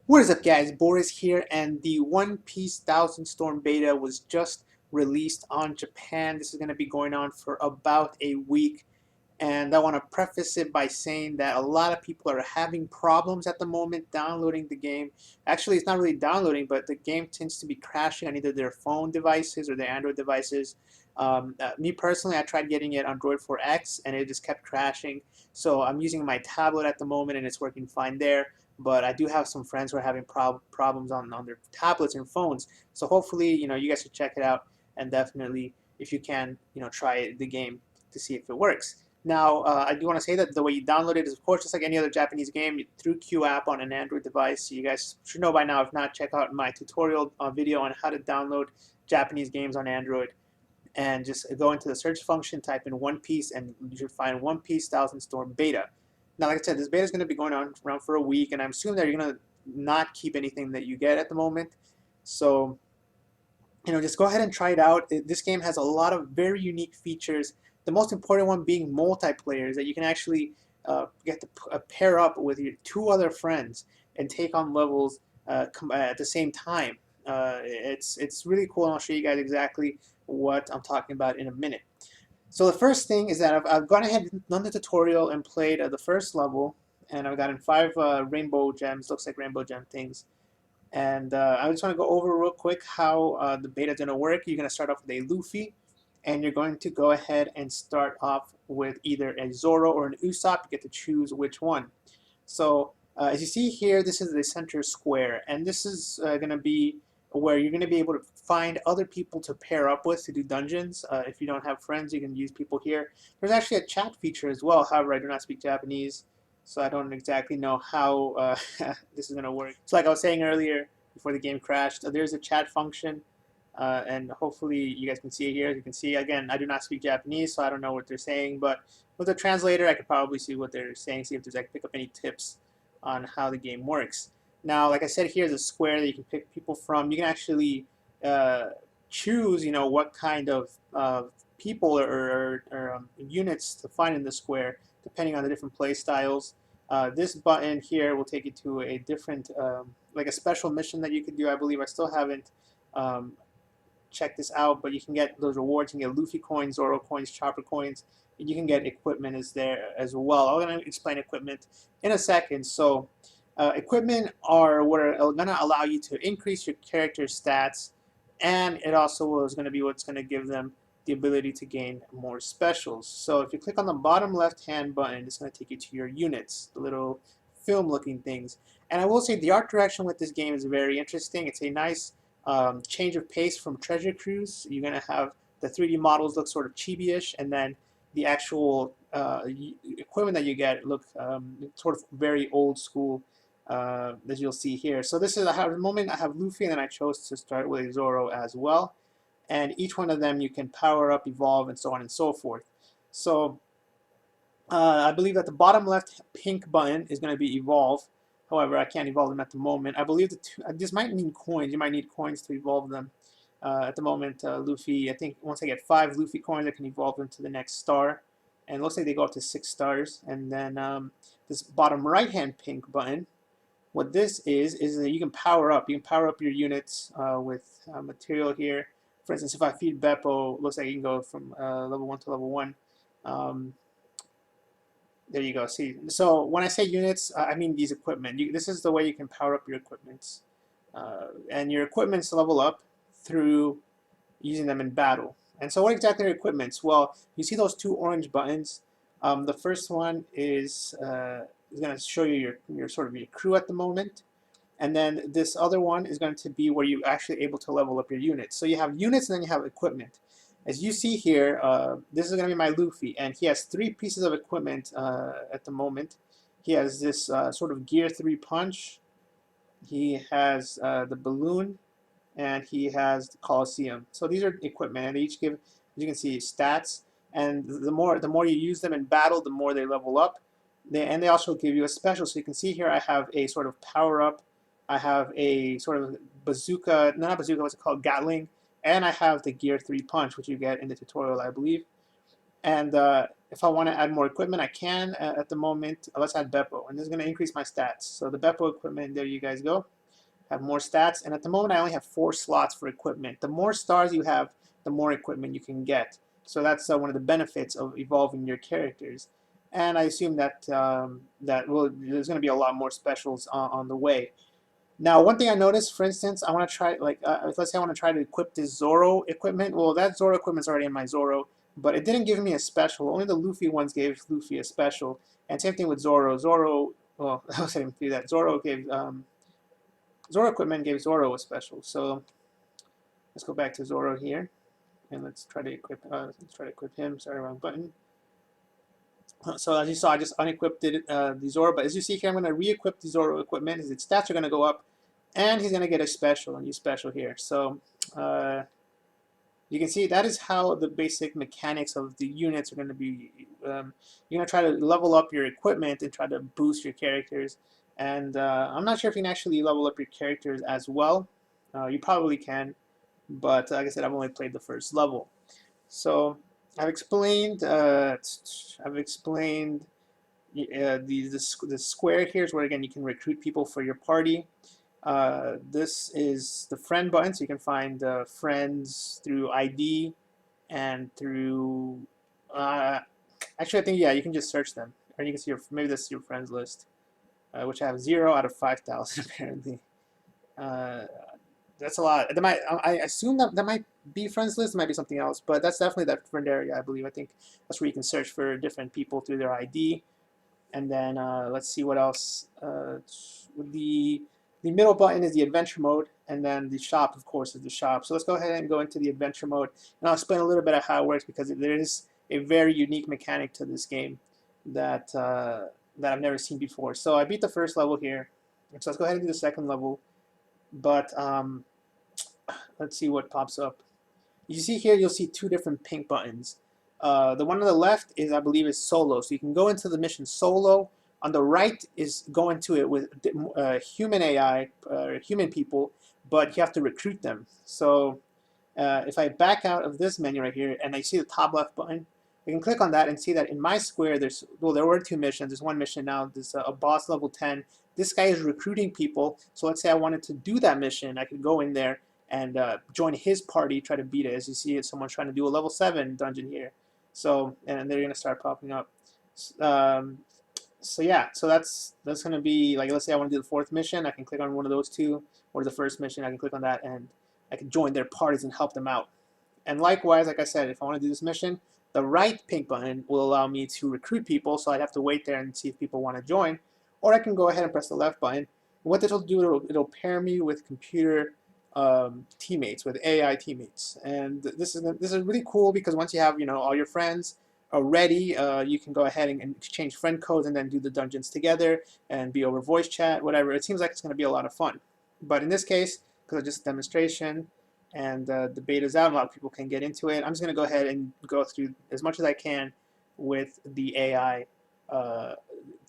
What is up, guys? Boris here, and the One Piece Thousand Storm beta was just released on Japan. This is going to be going on for about a week, and I want to preface it by saying that a lot of people are having problems at the moment downloading the game. Actually, it's not really downloading, but the game tends to be crashing on either their phone devices or their Android devices. Me personally, I tried getting it on Android 4X, and it just kept crashing. So I'm using my tablet at the moment, and it's working fine there. But I do have some friends who are having problems on their tablets and phones. So hopefully, you guys should check it out, and definitely, if you can, try the game to see if it works. Now, I do want to say that the way you download it is, of course, just like any other Japanese game, through Q app on an Android device. You guys should know by now. If not, check out my tutorial video on how to download Japanese games on Android. And just go into the search function, type in One Piece, and you should find One Piece Thousand Storm Beta. Now, like I said, this beta is going to be going on around for a week, and I'm assuming that you're going to not keep anything that you get at the moment. So, just go ahead and try it out. This game has a lot of very unique features. The most important one being multiplayer, is that you can actually get to pair up with your two other friends and take on levels at the same time. It's really cool, and I'll show you guys exactly what I'm talking about in a minute. So the first thing is that I've gone ahead and done the tutorial and played the first level, and I've gotten 5 rainbow gems, looks like rainbow gem things. And I just want to go over real quick how the beta is going to work. You're going to start off with a Luffy, and you're going to go ahead and start off with either a Zoro or an Usopp. You get to choose which one. So as you see here, this is the center square, and this is going to be where you're going to be able to find other people to pair up with to do dungeons. If you don't have friends, you can use people here. There's actually a chat feature as well. However, I do not speak Japanese, so I don't exactly know how this is going to work. So like I was saying earlier, before the game crashed, there's a chat function, and hopefully you guys can see it here. As you can see, again, I do not speak Japanese, so I don't know what they're saying, but with a translator, I could probably see what they're saying, see if there's, I can pick up any tips on how the game works. Now, like I said, here's a square that you can pick people from. You can actually choose, what kind of people or units to find in the square, depending on the different play styles. This button here will take you to a different, like a special mission that you could do. I believe I still haven't checked this out, but you can get those rewards. You can get Luffy coins, Zoro coins, Chopper coins, and you can get equipment is there as well. I'm going to explain equipment in a second. So equipment are what are going to allow you to increase your character's stats, and it also is going to be what's going to give them the ability to gain more specials. So if you click on the bottom left-hand button, it's going to take you to your units, the little film-looking things. And I will say the art direction with this game is very interesting. It's a nice change of pace from Treasure Cruise. You're going to have the 3D models look sort of chibi-ish, and then the actual equipment that you get look sort of very old school, as you'll see here. So this is, at the moment I have Luffy, and then I chose to start with Zoro as well. And each one of them you can power up, evolve, and so on and so forth. So I believe that the bottom left pink button is going to be evolve. However, I can't evolve them at the moment. I believe this might mean coins. You might need coins to evolve them. At the moment, Luffy, I think once I get 5 Luffy coins, I can evolve them to the next star. And it looks like they go up to 6 stars. And then this bottom right-hand pink button, what this is that you can power up. You can power up your units with material here. For instance, if I feed Beppo, it looks like you can go from level 1 to level 1. There you go. See, so when I say units, I mean these equipment. This is the way you can power up your equipments. And your equipments level up through using them in battle. And so what exactly are equipments? Well, you see those 2 orange buttons. The first one is going to show you your sort of your crew at the moment. And then this other one is going to be where you're actually able to level up your units. So you have units and then you have equipment. As you see here, this is going to be my Luffy, and he has 3 pieces of equipment at the moment. He has this sort of Gear 3 punch, he has the balloon, and he has the Coliseum. So these are equipment, and they each give, as you can see, stats. And the more you use them in battle, the more they level up. And they also give you a special. So you can see here I have a sort of power up. I have a sort of bazooka, not bazooka, what's it called, Gatling. And I have the Gear 3 punch, which you get in the tutorial, I believe. And if I want to add more equipment, I can at the moment. Let's add Beppo, and this is going to increase my stats. So the Beppo equipment, there you guys go. have more stats. And at the moment, I only have 4 slots for equipment. The more stars you have, the more equipment you can get. So that's one of the benefits of evolving your characters. And I assume that there's going to be a lot more specials on the way. Now, one thing I noticed, for instance, I want to try, like, let's say I want to try to equip this Zoro equipment. Well, that Zoro equipment's already in my Zoro, but it didn't give me a special. Only the Luffy ones gave Luffy a special. And same thing with Zoro. Zoro, well, I was saying do that. Zoro equipment gave Zoro a special. So let's go back to Zoro here, and let's try to equip him. Sorry, wrong button. So as you saw, I just unequipped the Zoro, but as you see here, I'm going to re-equip the Zoro equipment. His stats are going to go up, and he's going to get a new special here. So you can see that is how the basic mechanics of the units are going to be. You're going to try to level up your equipment and try to boost your characters. And I'm not sure if you can actually level up your characters as well. You probably can, but like I said, I've only played the first level. So I've explained the square here is where, again, you can recruit people for your party. This is the friend button, so you can find friends through ID and through actually, I think, yeah, you can just search them, or you can see maybe this is your friends list, which I have 0 out of 5,000 apparently. That's a lot. I assume that might be friends list. It might be something else, but that's definitely that friend area, I believe. I think that's where you can search for different people through their ID. And then let's see what else. The middle button is the adventure mode, and then the shop, of course, is the shop. So let's go ahead and go into the adventure mode, and I'll explain a little bit of how it works, because there is a very unique mechanic to this game that I've never seen before. So I beat the first level here, so let's go ahead and do the second level. But let's see what pops up. You see here, you'll see 2 different pink buttons. The one on the left is, I believe, is solo. So you can go into the mission solo. On the right is go into it with human AI, human people, but you have to recruit them. So if I back out of this menu right here, and I see the top left button, I can click on that and see that in my square, there were 2 missions. There's one mission now. There's a boss level 10. This guy is recruiting people. So let's say I wanted to do that mission. I could go in there and join his party, try to beat it. As you see, someone's trying to do a level 7 dungeon here. So, and they're going to start popping up. So yeah, so that's going to be, like, let's say I want to do the 4th mission. I can click on one of those 2, or the first mission. I can click on that, and I can join their parties and help them out. And likewise, like I said, if I want to do this mission, the right pink button will allow me to recruit people, so I'd have to wait there and see if people want to join. Or I can go ahead and press the left button. And what this will do, it'll pair me with computer teammates, with AI teammates. And this is really cool, because once you have, all your friends already, you can go ahead and exchange friend codes and then do the dungeons together and be over voice chat, whatever. It seems like it's going to be a lot of fun. But in this case, because it's just a demonstration, and the beta's out, a lot of people can get into it, I'm just going to go ahead and go through as much as I can with the AI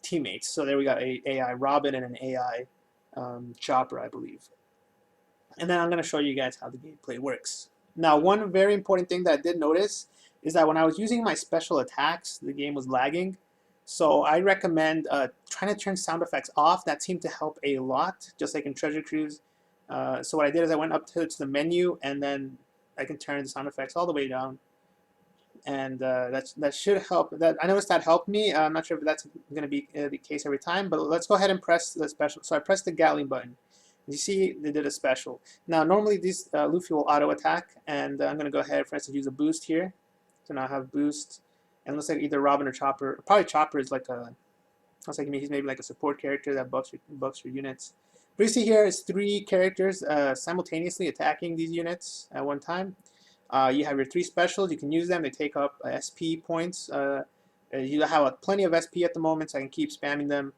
teammates. So there we got a AI Robin and an AI Chopper, I believe. And then I'm going to show you guys how the gameplay works. Now, one very important thing that I did notice is that when I was using my special attacks, the game was lagging. So I recommend trying to turn sound effects off. That seemed to help a lot, just like in Treasure Cruise. So what I did is I went up to the menu, and then I can turn the sound effects all the way down. And that should help. I noticed that helped me. I'm not sure if that's going to be the case every time, but let's go ahead and press the special. So I pressed the Gatling button. You see, they did a special. Now, normally these Luffy will auto attack, and I'm going to go ahead, for instance, use a boost here. So now I have boost, and it looks like either Robin or Chopper. Probably Chopper is like looks like he's maybe like a support character that buffs your units. But you see here is 3 characters simultaneously attacking these units at one time. You have your 3 specials. You can use them. They take up SP points. You have plenty of SP at the moment, so I can keep spamming them.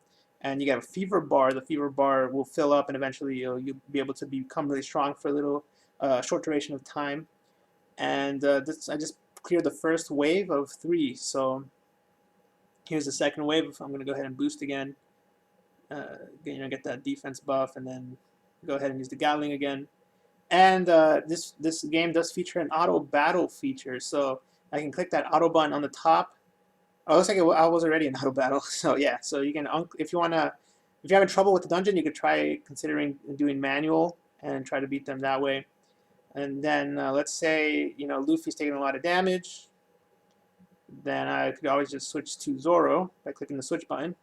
And you get a fever bar. The fever bar will fill up, and eventually you'll be able to become really strong for a little short duration of time. And I just cleared the first wave of 3. So here's the second wave. I'm going to go ahead and boost again. Get that defense buff, and then go ahead and use the Gatling again. And this game does feature an auto battle feature, so I can click that auto button on the top. Oh, it looks like I was already in auto battle. So yeah, so you can, if you want to If you're having trouble with the dungeon, you could try considering doing manual and try to beat them that way. And then let's say Luffy's taking a lot of damage, then I could always just switch to Zoro by clicking the switch button,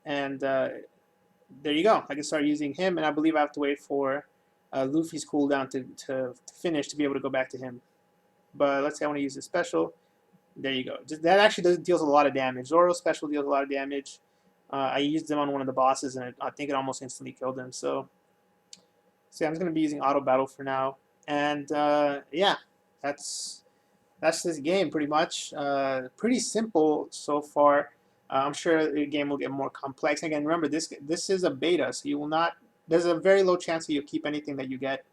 and there you go. I can start using him, and I believe I have to wait for Luffy's cooldown to finish to be able to go back to him. But let's say I want to use the special. There you go. That actually deals a lot of damage. Zoro's special deals a lot of damage. I used them on one of the bosses, and I think it almost instantly killed him. So I'm just going to be using auto battle for now. And yeah, that's this game pretty much. Pretty simple so far. I'm sure the game will get more complex. Again, remember this is a beta, so you will not. There's a very low chance that you'll keep anything that you get.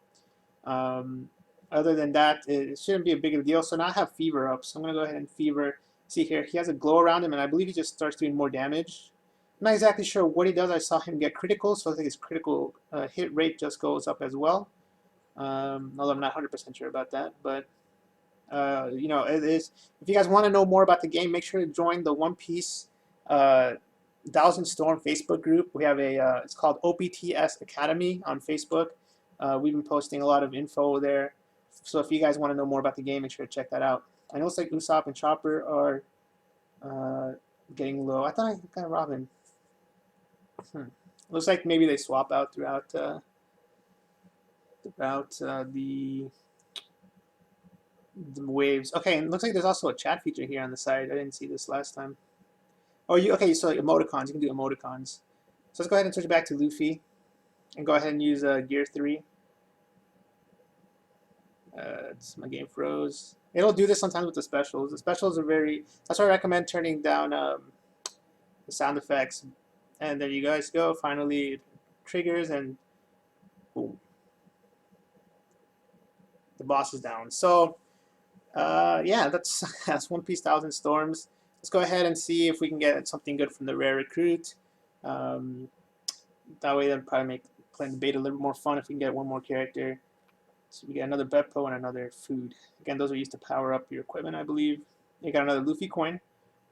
Other than that, it shouldn't be a big deal. So now I have Fever up, so I'm gonna go ahead and Fever. See here, he has a glow around him, and I believe he just starts doing more damage. I'm not exactly sure what he does. I saw him get critical, so I think his critical hit rate just goes up as well. Although I'm not 100% sure about that, but it is. If you guys want to know more about the game, make sure to join the One Piece Thousand Storm Facebook group. We have a it's called OPTS Academy on Facebook. We've been posting a lot of info there. So if you guys want to know more about the game, make sure to check that out. I know it's like Usopp and Chopper are getting low. I thought I got Robin. Looks like maybe they swap out throughout the waves. Okay, and it looks like there's also a chat feature here on the side. I didn't see this last time. Oh, okay, so emoticons. You can do emoticons. So let's go ahead and switch back to Luffy and go ahead and use Gear 3. My game froze. It'll do this sometimes with the specials. The specials are that's why I recommend turning down the sound effects. And there you guys go. Finally, it triggers and boom. The boss is down. So, yeah, that's One Piece Thousand Storms. Let's go ahead and see if we can get something good from the rare recruit. That way, that'll probably make playing the beta a little more fun if we can get one more character. So we get another Beppo and another food. Again, those are used to power up your equipment, I believe. You got another Luffy coin.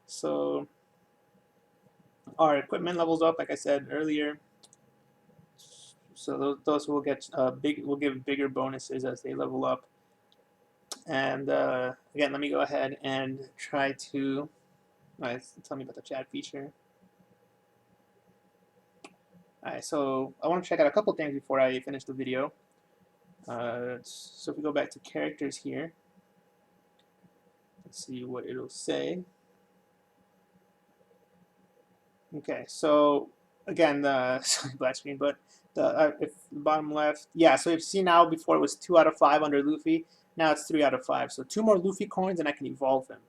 So our equipment levels up, like I said earlier. So those will get will give bigger bonuses as they level up. And again, let me go ahead and try to tell me about the chat feature. Alright, so I want to check out a couple things before I finish the video. So if we go back to characters here, let's see what it'll say. Okay, so again, sorry, black screen, but if the bottom left, yeah. So you've seen now before it was 2 out of 5 under Luffy. Now it's 3 out of 5. So 2 more Luffy coins, and I can evolve him.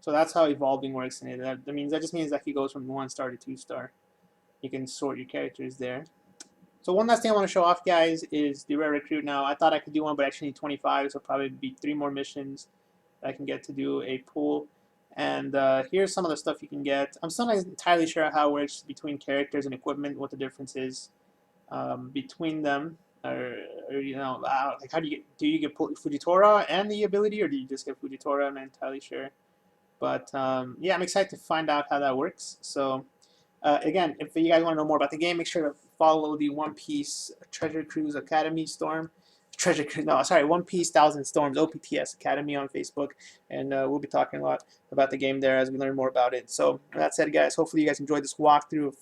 So that's how evolving works in it. That just means that he goes from 1 star to 2 star. You can sort your characters there. So one last thing I want to show off, guys, is the rare recruit. Now I thought I could do one, but I actually need 25, so probably be 3 more missions that I can get to do a pull. And here's some of the stuff you can get. I'm still not entirely sure how it works between characters and equipment, what the difference is between them. Or like how do you get Fujitora and the ability, or do you just get Fujitora? I'm not entirely sure. But yeah, I'm excited to find out how that works. So again, if you guys want to know more about the game, make sure to follow the One Piece Treasure Cruise Academy Storm. One Piece Thousand Storms OPTS Academy on Facebook, and we'll be talking a lot about the game there as we learn more about it. So that said, guys, hopefully you guys enjoyed this walkthrough of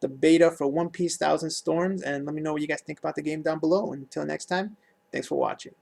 the beta for One Piece Thousand Storms, and let me know what you guys think about the game down below. Until next time, thanks for watching.